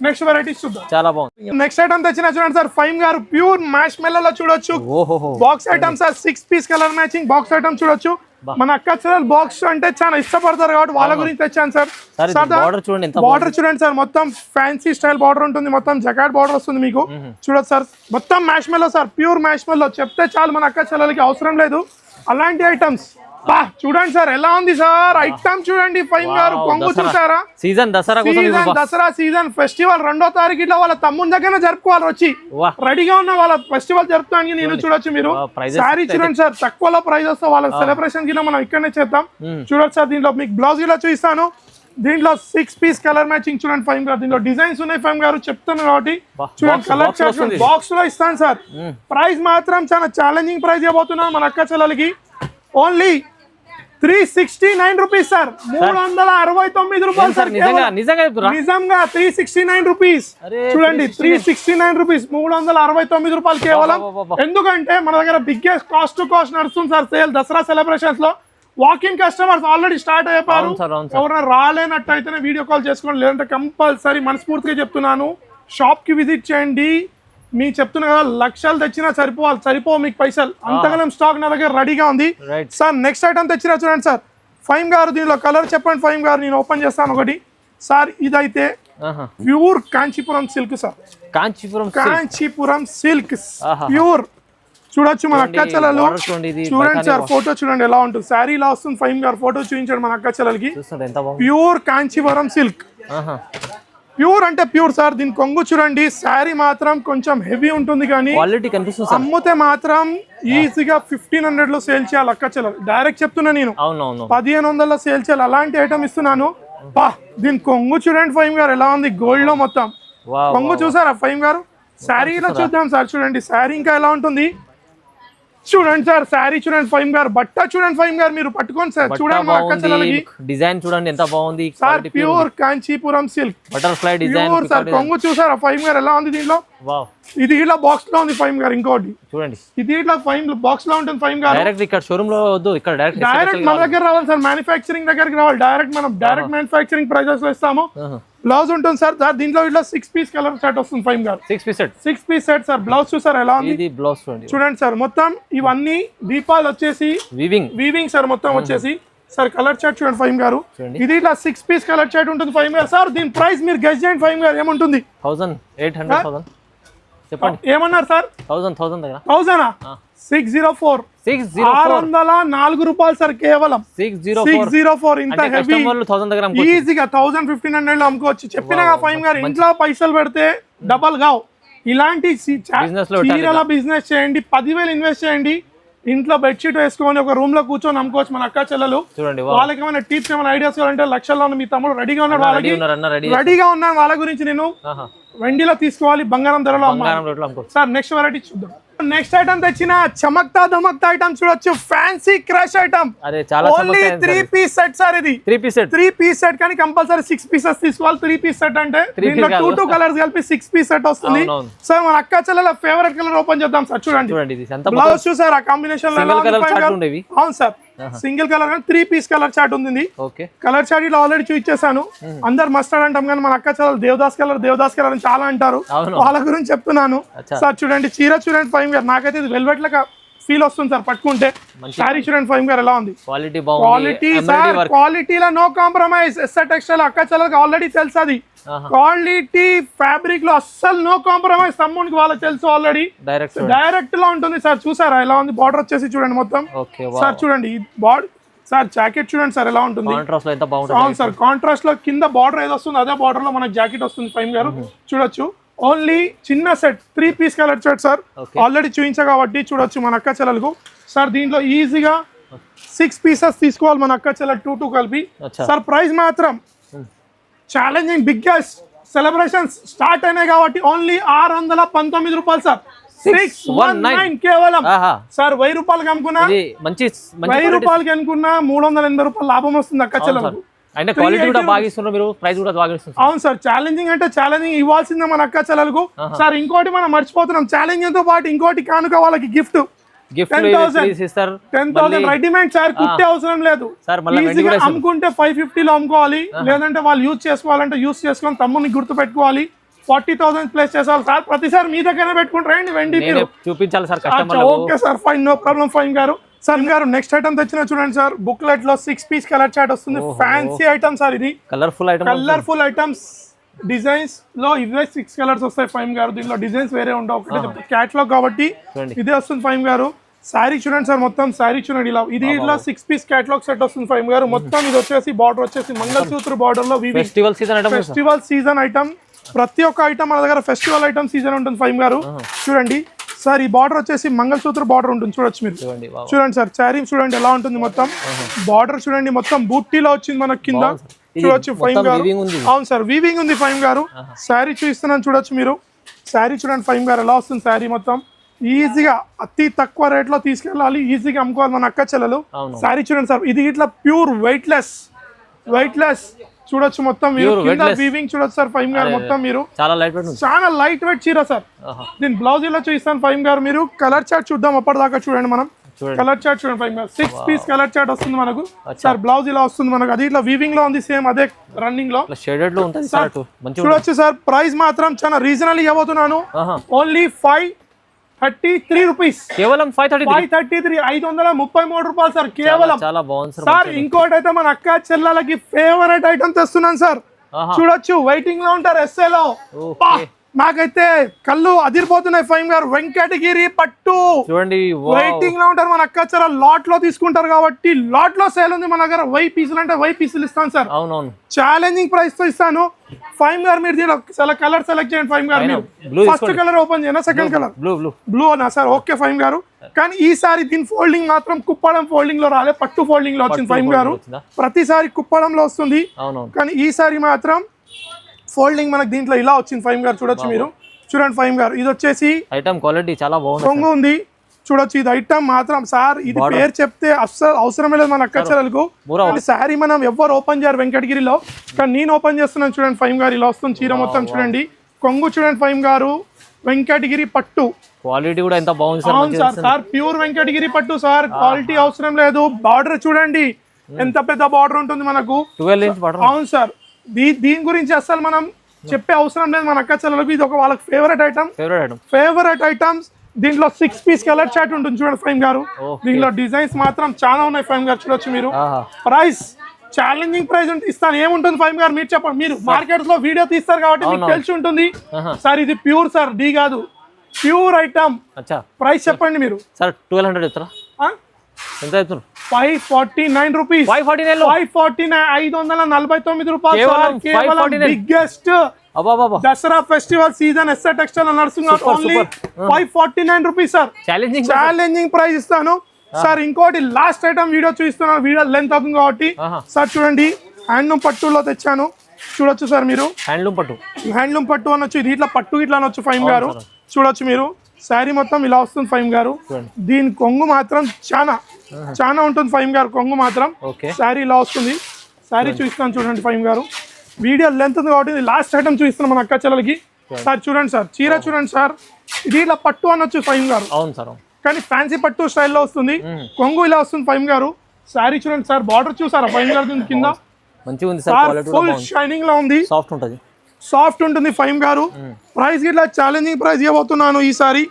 నెక్స్ట్ వెరైటీ చూద్దాం. చాలా బాగుంది. నెక్స్ట్ ఐటమ్ తెచ్చిన చూడండి సార్ ఫైమ్ గారు. ప్యూర్ మ్యాష్ మెల్లో చూడొచ్చు. Box item sir. 6 piece colour matching box item చూడొచ్చు. మన అక్క చెల్లెలు బాక్స్ అంటే చాలా ఇష్టపడతారు కాబట్టి వాళ్ళ గురించి తెచ్చాను సార్. బార్డర్ చూడండి సార్. మొత్తం ఫ్యాన్సీ స్టైల్ బార్డర్ ఉంటుంది. మొత్తం జకాట్ బార్డర్ వస్తుంది మీకు. చూడొచ్చు సార్. మొత్తం మ్యాష్ మెల్లో సార్. ప్యూర్ మ్యాష్ మెల్లో. చెప్తే చాలు మన అక్క చెల్లెలకి అవసరం లేదు అలాంటి ఐటమ్స్. చూడండి సార్ ఎలా ఉంది సార్ ఐటమ్. చూడండి ఫైమ్ గారు. కొంగు చూసారా. దసరా సీజన్ ఫెస్టివల్ 2వ తారీఖు ఇట్లా వాళ్ళ తమ్ముని దగ్గర జరుపుకోవాలి. వచ్చి రెడీగా ఉన్న వాళ్ళ ఫెస్టివల్ జరుపుతానికి నేను చూడొచ్చు మీరు. శారీ చూడండి సార్. తక్కువలో ప్రైస్ వస్తే వాళ్ళ సెలబ్రేషన్ కి మనం ఇక్కడనే చేద్దాం. చూడొచ్చు సార్. దీంట్లో మీకు బ్లౌజ్ ఇలా చూపిస్తాను. దీంట్లో 6 పీస్ కలర్ మ్యాచింగ్ చూడండి ఫైమ్ గారు. దీంట్లో డిజైన్స్ ఉన్నాయి ఫైమ్ గారు చెప్తాను కాబట్టి చూడండి. కలర్ చార్ట్ బాక్స్ లో ఇస్తాను సార్. ప్రైస్ మాత్రం చాలా ఛాలెంజింగ్ ప్రైస్ ఇవ్వబోతున్నాను మన అక్క చెల్లెలకి. Only 369 rupees sir. 369 రూపాయలు సార్. నిజంగా 369 రూపీస్. చూడండి 369 రూపీస్. 369 రూపాయలు కేవలం. ఎందుకంటే మన దగ్గర బిగ్గెస్ట్ కాస్ట్ టు కాస్ట్ నడుస్తుంది సార్ సేల్ దసరా సెలబ్రేషన్స్ లో. వాకింగ్ కస్టమర్స్ ఆల్రెడీ స్టార్ట్ అయిపోయారు. ఎవరైనా రాలేనట్టు అయితేనే వీడియో కాల్ చేసుకోండి, లేదంటే కంపల్సరీ మనస్ఫూర్తిగా చెప్తున్నాను షాప్ కి విజిట్ చేయండి. మీకు చెప్తున్నా కదా లక్షలు తెచ్చినా సరిపో మీకు పైసలు. అంతగానం స్టాక్ నా దగ్గర రెడీగా ఉంది సార్. నెక్స్ట్ ఐటమ్ తెచ్చినా చూడండి సార్ ఫైమ్ గారు. దీనిలో కలర్ చెప్పండి ఫైమ్ గారు. నేను ఓపెన్ చేస్తాను ఒకటి సార్. ఇదైతే pure Kanchipuram silk sir. Kanchipuram silk pure. చూడొచ్చు మన అక్క చెల్లెలు. చూడండి సార్ ఫోటో చూడండి ఎలా ఉంటుంది. శారీ ఇలా వస్తుంది ఫైమ్ గారు. ఫోటో చూపించండి మన అక్క చెల్లెలకి. Pure Kanchipuram silk. ప్యూర్ అంటే ప్యూర్ సార్. దీని కొంగు చూడండి. శారీ మాత్రం కొంచెం హెవీ ఉంటుంది కానీ అమ్ముతే మాత్రం ఈజీగా 1500 లో సేల్ చేయాలి అక్క చెల్లెలు. డైరెక్ట్ చెప్తున్నా నేను 1500 లో సేల్ చేయాలి. అలాంటి ఐటమ్ ఇస్తున్నాను. దీని కొంగు చూడండి ఫైమ్ గారు ఎలా ఉంది. గోల్డ్ లో మొత్తం కొంగు చూసారా ఫైమ్ గారు. శారీలో చూద్దాం సార్. చూడండి శారీ ఇంకా ఎలా ఉంటుంది. చూడండి సార్ శారీ చూడండి ఫైమ్ గారు, బట్ట చూడండి ఫైమ్ గారు, మీరు పట్టుకోండి సార్. చూడండి మా అక్క చెల్లెలకి డిజైన్ చూడండి ఎంత బాగుంది sir, pure Kanchipuram silk butterfly design pure sir. కొంగు చూసారా ఫైమ్ గారు ఎలా ఉంది దీంట్లో? వావ్, ఇది ఇట్లా బాక్స్ లో ఉంది ఫైమ్ గారు. ఇంకోటి చూడండి, ఇది ఇట్లా ఫైమ్ బాక్స్ లో ఉంటుంది ఫైమ్ గారు. డైరెక్ట్ ఇక్కడ షోరూమ్ లో వద్దు, ఇక్కడ డైరెక్ట్ మన దగ్గర రావాలి సార్, మ్యానుఫ్యాక్చరింగ్ దగ్గరికి రావాలి. డైరెక్ట్ మనం డైరెక్ట్ మ్యానుఫ్యాక్చరింగ్ ప్రైజెస్ లో ఇస్తాము. బ్లౌజ్ ఉంటుంది సార్, దీంట్లో ఇట్లా 6 పీస్ కలర్ సెట్ వస్తుంది ఫైమ్ గారు. 6 పీస్ సెట్ సార్. బ్లౌజ్ చూసారు ఎలా ఉంది? ఇది బ్లౌజ్ చూడండి సార్. మొత్తం ఇవన్నీ దీపాలు వచ్చేసి వీవింగ్ సార్ మొత్తం వచ్చేసి. సార్ కలర్ చార్ట్ చూడండి ఫైమ్ గారు, ఇది ఇట్లా 6 పీస్ కలర్ చార్ట్ ఉంటుంది ఫైమ్ గారు. సార్ దీని ప్రైస్ మీరు గెస్ చేయండి ఫైమ్ గారు, ఏముంటుంది? 1800 చెప్పండి. ఏమన్నారు సార్? 1000 దగ్గర 1000 604 604 రూపాయలు సార్, కేవలం 604. ఇంత హెవీ ఈజీగా 1500 లో అమ్ముకోవచ్చు. చెప్పిన ఫైమ్ గారు, ఇంట్లో పైసలు పెడితే డబల్ గావు. ఇలాంటి చీరల బిజినెస్ చేయండి, 10,000 ఇన్వెస్ట్ చేయండి, ఇంట్లో బెడ్షీట్ వేసుకొని ఒక రూమ్ లో కూర్చొని అమ్ముకోవచ్చు. మన అక్క చెల్లెలు వాళ్ళకి ఏమైనా టిప్స్, ఏమైనా ఐడియాస్ కావాలంటే లక్షల్లో మీ తమ్ముడు రెడీగా ఉన్నాడు, వాళ్ళకి రెడీగా ఉన్నాను. వాళ్ళ గురించి నేను వెండిలో తీసుకోవాలి, బంగారం ధరలో అమ్మాలి. సార్ నెక్స్ట్ వెరైటీ చూద్దాం. నెక్స్ట్ ఐటమ్ తెచ్చిన చమక్తా ధమక్తా ఐటమ్ చూడొచ్చు, fancy crush item. Only 3 piece set sir. ఇది 3 పీస్ సెట్, కానీ కంపల్సరీ 6 పీసెస్ తీసుకోవాలి. 3 పీస్ సెట్ అంటే దీంట్లో 2 కలర్స్ కలిపి 6 పీస్ సెట్ వస్తుంది. సార్ మన అక్క చెల్లెల ఫేవరెట్ కలర్ ఓపెన్ చేద్దాం సార్. చూడండి బ్లౌజ్ చూసారా కాంబినేషన్ లో? అవును sir, single colour 3 piece colour chart ఉంది. కలర్ చార్ట్ ఇట్లా ఆల్రెడీ చూపించేసాను. అందరు మస్టర్డ్ అంటాం, కానీ మన అక్క చెల్లెలు దేవదాస్ కలర్ అని చాలా అంటారు. వాళ్ళ గురించి చెప్తున్నాను సార్. చూడండి చీర చూడండి ఫైమ్ గారు, నాకైతే ఇది వెల్వెట్ లాగా ఫీల్ వస్తుంది సార్ పట్టుకుంటే. శారీ చూడండి ఫైమ్ గారు ఎలా ఉంది? క్వాలిటీ సార్, క్వాలిటీలో నో కాంప్రమైజ్. ఎస్ఆర్ టెక్స్టైల్ అక్క చెల్లెలకు ఆల్రెడీ తెలుసు, అది క్వాలిటీ ఫ్యాబ్రిక్ లో అస్సలు నో కాంప్రమైజ్. తమ్మునికి వాళ్ళకి తెలుసు ఆల్రెడీ. డైరెక్ట్ లో ఉంటుంది సార్. చూసారా ఎలా ఉంది? బార్డర్ వచ్చేసి చూడండి మొత్తం సార్. చూడండి సార్ జాకెట్ చూడండి సార్ ఎలా ఉంటుంది? అవును సార్, కాంట్రాస్ట్ లో కింద బార్డర్ ఏదో వస్తుంది, అదే బార్డర్ లో మనకి జాకెట్ వస్తుంది ఫైమ్ గారు. చూడొచ్చు ఓన్లీ చిన్న set 3 piece colour set sir. Already చూపించా కాబట్టి చూడొచ్చు మన అక్క చెల్లెలకు. సార్ దీంట్లో ఈజీగా 6 పీసెస్ తీసుకోవాలి మన అక్క చెల్లెలు, 2 కలిపి. సార్ ప్రైస్ మాత్రం ఛాలెంజింగ్, బిగ్గెస్ట్ సెలబ్రేషన్స్ స్టార్ట్ అయినాయి కాబట్టి ఓన్లీ 619 రూపాయలు సార్. 619 కేవలం సార్. 1000 రూపాయలకి అమ్ముకున్నా, 1000 రూపాయలకి అనుకున్నా 380 రూపాయలు లాభం వస్తుంది అక్క చెల్లెలకు. అవును సార్, ఛాలెంజింగ్ అంటే ఛాలెంజింగ్ ఇవ్వాల్సిందే మన అక్క చెల్లెలకు. సార్ ఇంకోటి మనం మర్చిపోతున్నాం, ఛాలెంజింగ్ తో పాటు ఇంకోటి కానుక వాళ్ళకి గిఫ్ట్ 10,000 రెడీమేడ్ సార్. కుట్టే అవసరం లేదు, అమ్ముకుంటే 550 లో అమ్ముకోవాలి. లేదంటే వాళ్ళు యూజ్ చేసుకోవాలంటే యూజ్ చేసుకొని తమ్ముని గుర్తు పెట్టుకోవాలి. 40,000 ప్లేస్ చేసాలి సార్. ప్రతిసారి మీ దగ్గర పెట్టుకుంటారండి వెండి చూపించాలి sir. Okay sir, fine, no problem fine గారు. సార్ గారు నెక్స్ట్ ఐటమ్ తెచ్చిన చూడండి సార్. బుక్లెట్ లో 6 పీస్ కలర్ చార్ట్ వస్తుంది. ఫ్యాన్సీ ఐటమ్ సార్, ఇది కలర్ఫుల్ ఐటమ్స్. డిజైన్స్ లో ఇవే 6 కలర్స్ వస్తాయి ఫైమ్ గారు. దీంట్లో డిజైన్స్ వేరే ఉండవు, ఒకటి క్యాటలాగ్ కాబట్టి ఇదే వస్తుంది ఫైమ్ గారు. శారీ చూడండి సార్, మొత్తం శారీ చూడండి ఇలా. ఇది ఇట్లా 6 పీస్ క్యాటలాగ్ సెట్ వస్తుంది ఫైమ్ గారు. మొత్తం ఇది వచ్చేసి బార్డర్ వచ్చేసి మంగళసూత్ర బార్డర్ లో ఫెస్టివల్ సీజన్ ఐటమ్. ప్రతి ఒక్క ఐటమ్ మన దగ్గర ఫెస్టివల్ ఐటమ్ సీజన్ ఉంటుంది ఫైమ్ గారు. చూడండి సార్, ఈ బార్డర్ వచ్చేసి మంగళసూత్ర బార్డర్ ఉంటుంది. చూడొచ్చు మీరు. చూడండి సార్ శారీ చూడండి ఎలా ఉంటుంది. మొత్తం బార్డర్ చూడండి, మొత్తం బూటీలో వచ్చింది మనకి కింద. చూడొచ్చు ఫైమ్ గారు. అవును సార్, వీవింగ్ ఉంది ఫైమ్ గారు. శారీ చూపిస్తున్నాను చూడొచ్చు మీరు. శారీ చూడండి ఫైమ్ గారు ఎలా వస్తుంది. శారీ మొత్తం ఈజీగా అతి తక్కువ రేట్ లో తీసుకెళ్ళాలి, ఈజీగా అమ్ముకోవాలి మన అక్క చెల్లెలు. శారీ చూడండి సార్, ఇది ఇట్లా ప్యూర్ వెయిట్లెస్ చూడొచ్చు. మొత్తం వీవింగ్ చూడొచ్చు సార్ ఫైమ్ గారు. మొత్తం మీరు చాలా లైట్ వెయిట్ చీర సార్. దీని బ్లౌజ్ ఇలా చూపిస్తాను ఫైమ్ గారు. మీరు కలర్ చార్ట్ చూద్దాం అప్పటిదాకా. చూడండి మనం కలర్ చార్ట్ చూడండి ఫైమ్ గారు. 6 పీస్ కలర్ చార్ట్ వస్తుంది మనకు సార్. బ్లౌజ్ ఇలా వస్తుంది మనకు. అది ఇట్లా వీవింగ్ లో ఉంది, సేమ్ అదే రన్నింగ్ లో చూడొచ్చు సార్. ప్రైస్ మాత్రం చాలా రీజనల్ ఇవ్వబోతున్నాను. ఓన్లీ 533 రూపీస్, కేవలం 533 533 రూపాయలు సార్ కేవలం. సార్ ఇంకోటి అయితే మన అక్క చెల్లెలకి ఫేవరెట్ ఐటమ్ తెస్తున్నాను సార్. చూడొచ్చు వెయిటింగ్ లో ఉంటారు ఎస్ఏ లో. నాకైతే కళ్ళు అదిరిపోతున్నాయి ఫైమ్ గారు. వెంకటగిరి పట్టు చూడండి, వెయిటింగ్ లో ఉంటారు మన అక్క చెల్లెలు. లాట్ లో తీసుకుంటారు కాబట్టి లాట్ లో సేల్ ఉంది మన దగ్గర. 1000 పీసులు అంటే 1000 పీసులు ఇస్తాను సార్. ఛాలెంజింగ్ ప్రైస్ తో ఇస్తాను ఫైమ్ గారు. మీరు దీనిలో కలర్ సెలెక్ట్ చేయండి ఫైమ్ గారు. మీరు ఫస్ట్ కలర్ ఓపెన్ చేయనా, సెకండ్ కలర్ బ్లూ అన్నా సార్? ఓకే ఫైమ్ గారు. కానీ ఈసారి దీని ఫోల్డింగ్ మాత్రం కుప్పడం ఫోల్డింగ్ లో రాలే, పట్టు ఫోల్డింగ్ లో వచ్చింది ఫైమ్ గారు. ప్రతిసారి కుప్పడంలో వస్తుంది, కానీ ఈసారి మాత్రం ఫోల్డింగ్ మనకి దీంట్లో ఇలా వచ్చింది ఫైమ్ గారు. చూడొచ్చు మీరు. చూడండి ఫైమ్ గారు, ఇది వచ్చేసి ఐటమ్ క్వాలిటీ చాలా బాగుంది. కొంగు ఉంది, చూడొచ్చు ఇది ఐటమ్ మాత్రం సార్ ఇది పేరు చెప్తే అస్సలు అవసరం లేదు మన అక్క చెల్లెలకు. శారీ మనం ఎవరు ఓపెన్ చేయరు వెంకటగిరిలో, కానీ నేను ఓపెన్ చేస్తున్నాను. చూడండి ఫైమ్ గారు ఇలా వస్తుంది చీర మొత్తం. చూడండి కొంగు చూడండి ఫైమ్ గారు, వెంకటగిరి పట్టు క్వాలిటీ కూడా ఎంత బాగుంది సార్. అవును సార్, సార్ ప్యూర్ వెంకటగిరి పట్టు సార్, క్వాలిటీ అవసరం లేదు. బార్డర్ చూడండి ఎంత పెద్ద బార్డర్ ఉంటుంది మనకు, 12 ఇంచ్ బార్డర్. అవును సార్, దీని గురించి అసలు మనం చెప్పే అవసరం లేదు మన అక్క చెల్లెలకు. ఇది ఒక వాళ్ళకి ఫేవరెట్ ఐటమ్స్. దీంట్లో 6 పీస్ కలర్ చార్ట్ ఉంటుంది చూడండి ఫైమ్ గారు. దీంట్లో డిజైన్స్ మాత్రం చాలా ఉన్నాయి ఫైమ్ గారు, చూడొచ్చు మీరు. ప్రైస్ ఛాలెంజింగ్ ప్రైస్ ఇస్తాను. ఏముంటుంది ఫైమ్ గారు మీరు చెప్పండి. మీరు మార్కెట్ లో వీడియో తీస్తారు కాబట్టి మీకు తెలిసి ఉంటుంది సార్. ఇది ప్యూర్ సార్, డి కాదు, ప్యూర్ ఐటమ్. ప్రైస్ చెప్పండి మీరు సార్. 1200 చెప్తారా? ఎంత చెప్తున్నారు? 549 రూపీస్. 549 549 రూపాయలు. Biggest Dasara festival season SR textile నడుస్తుంది. Only 549 rupees sir. Challenging price ఇస్తాను సార్. ఇంకోటి లాస్ట్ ఐటమ్ వీడియో చూపిస్తున్నాను, వీడియో లెంత్ అవుతుంది కాబట్టి సార్. చూడండి హ్యాండ్లూమ్ పట్టులో తెచ్చాను, చూడొచ్చు సార్ మీరు. హ్యాండ్లూమ్ పట్టు అనొచ్చు, ఇది ఇట్లా పట్టు ఇట్లా అనొచ్చు ఫైమ్ గారు. చూడొచ్చు మీరు శారీ మొత్తం ఇలా వస్తుంది ఫైమ్ గారు. దీని కొంగు మాత్రం చాలా ఉంటుంది ఫైమ్ గారు. కొంగు మాత్రం శారీ ఇలా వస్తుంది. శారీ చూపిస్తాను చూడండి ఫైమ్ గారు. వీడియో లెంత్ ఉంది కాబట్టి లాస్ట్ ఐటమ్ చూపిస్తున్నాం మన అక్క చెల్లెలకి సార్. చూడండి సార్ చీర చూడండి సార్, ఇది ఇలా పట్టు అనొచ్చు ఫైమ్ గారు. అవును సార్, కానీ ఫ్యాన్సీ పట్టు స్టైల్లో వస్తుంది. కొంగు ఇలా వస్తుంది ఫైమ్ గారు. శారీ చూడండి సార్, బార్డర్ చూసారా ఫైమ్ గారు కింద మంచిగా ఉంది సార్. ఫుల్ షైనింగ్ లో ఉంది, సాఫ్ట్ ఉంటుంది ఫైమ్ గారు. ప్రైస్ ఇట్లా ఛాలెంజింగ్ ప్రైస్ ఇవ్వబోతున్నాను ఈసారి.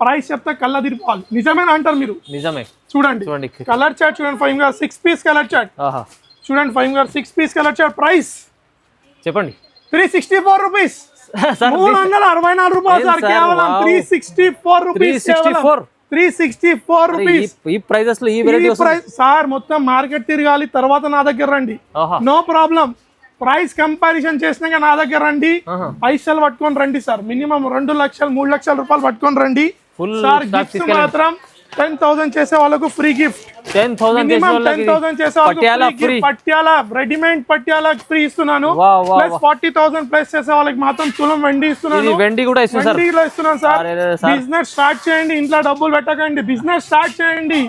ప్రైస్ చెప్తే కళ్ళ తిరిపాలి, నిజమేనా అంటారు మీరు? నిజమే. చూడండి కలర్ చార్ట్ చూడండి ఫైమ్ గారు, 6 పీస్ కలర్ చార్ట్ చూడండి ఫైమ్ గారు. 6 పీస్ కలర్ చార్ట్ ప్రైస్ చెప్పండి. 364 రూపీస్. 364 రూపాయలు సార్, కేవలం 364 రూపీస్. 364 రూపీస్. ఈ ప్రైజెస్ లో ఈ వెరైటీ సార్. మొత్తం మార్కెట్ తిరగాలి, తర్వాత నా దగ్గర రండి, నో ప్రాబ్లం. ప్రైస్ కంపారిజన్ చేసినాక నా దగ్గర రండి, పైసలు పట్టుకొని రండి సార్. మినిమం 2 లక్షలు 3 లక్షల రూపాయలు పట్టుకొని రండి సార్. గిఫ్ట్స్ మాత్రం 10,000 చేసే వాళ్ళకు ఫ్రీ గిఫ్ట్. 10,000 చేసే వాళ్ళకి పట్యాల రెడీమేడ్ పట్యాల ఫ్రీ ఇస్తున్నాను. ప్లస్ 40,000 ప్లస్ చేసే వాళ్ళకి మాత్రం తులం వెండి ఇస్తున్నాను. వెండి కూడా ఇస్తున్నాను సార్. బిజినెస్ స్టార్ట్ చేయండి, ఇంట్లో డబ్బులు పెట్టకండి, బిజినెస్ స్టార్ట్ చేయండి.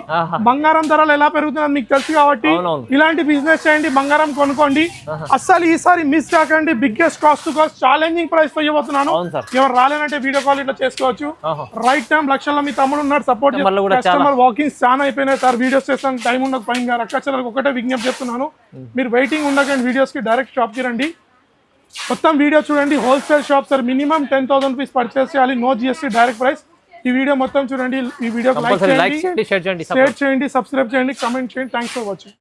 బంగారం ధరలు ఎలా పెరుగుతుందని మీకు తెలుసు కాబట్టి ఇలాంటి బిజినెస్ చేయండి, బంగారం కొనుక్కోండి. అస్సలు ఈసారి మిస్ కాకండి. Biggest cost to cost challenging price ఇవ్వబోతున్నాను. ఎవరు రాలేనంటే వీడియో కాల్ ఇట్లా చేసుకోవచ్చు. రైట్ టైం లక్షల్లో మీ తమ్ముడు ఉన్నాడు, సపోర్ట్. కస్టమర్ వాకింగ్స్ చాలా అయిపోయినాయి సార్. వీడియోస్ చేస్తాను టైం ఉండదు ఫైన్ గారు. అక్క చెల్లెలకు ఒకటే విజ్ఞప్తి చెప్తున్నాను, మీరు వెయిటింగ్ ఉండకండి వీడియోస్ కి, డైరెక్ట్ షాప్ కి రండి. మొత్తం వీడియో చూడండి. Wholesale shop sir, minimum 10,000 rupees purchase చేయాలి, నో జిఎస్టీ, డైరెక్ట్ ప్రైస్. ఈ వీడియో మొత్తం చూడండి. ఈ వీడియో లైక్ చేయండి, షేర్ చేయండి, సబ్స్క్రైబ్ చేయండి, కమెంట్ చేయండి. Thanks for watching.